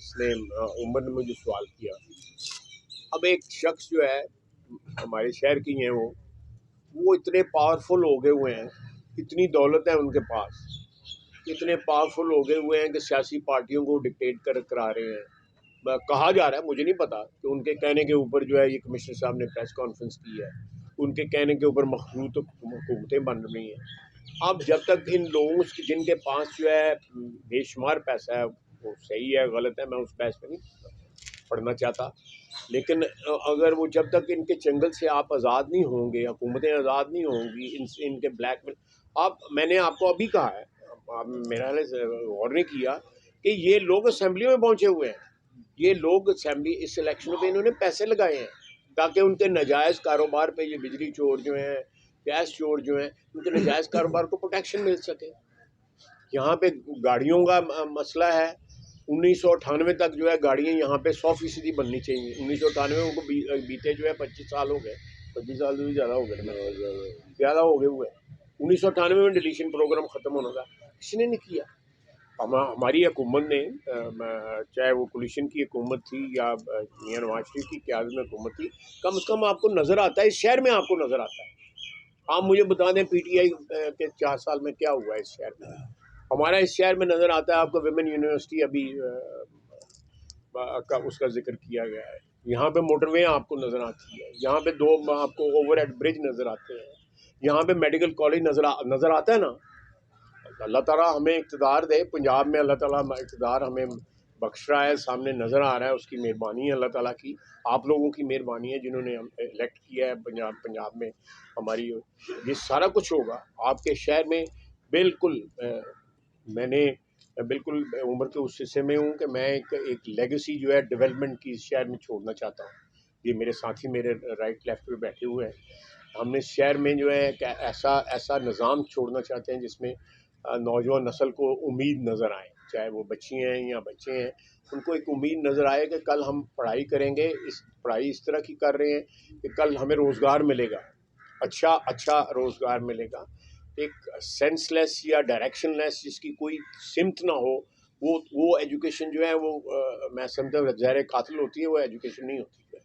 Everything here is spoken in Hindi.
इसने उमर ने मुझे सवाल किया। अब एक शख्स जो है हमारे शहर की हैं, वो इतने पावरफुल हो गए हुए हैं, इतनी दौलत है उनके पास, इतने पावरफुल हो गए हुए हैं कि सियासी पार्टियों को डिक्टेट करा रहे हैं। कहा जा रहा है, मुझे नहीं पता, कि उनके कहने के ऊपर जो है ये कमिश्नर साहब ने प्रेस कॉन्फ्रेंस की है, उनके कहने के ऊपर मखरूत हुकूमतें बन रही हैं। अब जब तक इन लोगों जिनके पास जो है बेशुमार पैसा है, वो सही है गलत है, मैं उस बहस में नहीं पढ़ना चाहता, लेकिन अगर वो जब तक इनके चंगल से आप आज़ाद नहीं होंगे, हुकूमतें आज़ाद नहीं होंगी इनके ब्लैक में। मैंने आपको अभी कहा है, मेरा गौर नहीं किया कि ये लोग असेंबली में पहुंचे हुए हैं। ये लोग असेंबली इस इलेक्शन पे इन्होंने पैसे लगाए हैं ताकि उनके नाजायज़ कारोबार पे, ये बिजली चोर जो हैं, गैस चोर जो हैं, उनके नाजायज़ कारोबार को प्रोटेक्शन मिल सके। यहाँ पे गाड़ियों का मसला है। 1998 तक जो है गाड़ियाँ यहाँ पे 100% बननी चाहिए। 1998 उनको बीते जो है 25 साल हो गए, 25 साल से भी ज़्यादा हो गए, ज़्यादा हो गए हुए। 1998 में डिलीशन प्रोग्राम ख़त्म होना था, किसी ने नहीं किया। हमारी हुकूमत ने, चाहे वो कोलिशन की हुकूमत थी या मियां नवाज शरीफ की क़यादत में हुकूमत थी, कम से कम आपको नज़र आता है, इस शहर में आपको नज़र आता है। आप मुझे बता दें PTI के 4 साल में क्या हुआ है इस शहर में। हमारा इस शहर में नज़र आता है आपको विमेन यूनिवर्सिटी, अभी का उसका जिक्र किया गया है। यहाँ पे मोटरवे आपको नज़र आती है, यहाँ पे 2 आपको ओवरहेड ब्रिज नज़र आते हैं, यहाँ पे मेडिकल कॉलेज नज़र आता है ना। अल्लाह ताला हमें इक़्तिदार दे, पंजाब में अल्लाह ताला इक़्तिदार हमें बख्श रहा है, सामने नज़र आ रहा है, उसकी मेहरबानी है अल्लाह ताला की, आप लोगों की मेहरबानी है जिन्होंने इलेक्ट किया है पंजाब में हमारी। ये सारा कुछ होगा आपके शहर में। बिल्कुल मैंने बिल्कुल उम्र के उस हिस्से में हूँ कि मैं एक लेगेसी जो है डेवलपमेंट की इस शहर में छोड़ना चाहता हूँ। ये मेरे साथी मेरे राइट लेफ्ट पे बैठे हुए हैं। हमने इस शहर में जो है ऐसा निज़ाम छोड़ना चाहते हैं जिसमें नौजवान नस्ल को उम्मीद नज़र आए, चाहे वो बच्ची हैं या बच्चे हैं, उनको एक उम्मीद नज़र आए कि कल हम पढ़ाई करेंगे, पढ़ाई इस तरह की कर रहे हैं कि कल हमें रोज़गार मिलेगा, अच्छा रोज़गार मिलेगा। एक सेंसलेस या डायरेक्शनलेस जिसकी कोई सिमत ना हो, वो एजुकेशन जो है वो मैं समझता हूँ ज़हर कातिल होती है, वो एजुकेशन नहीं होती है।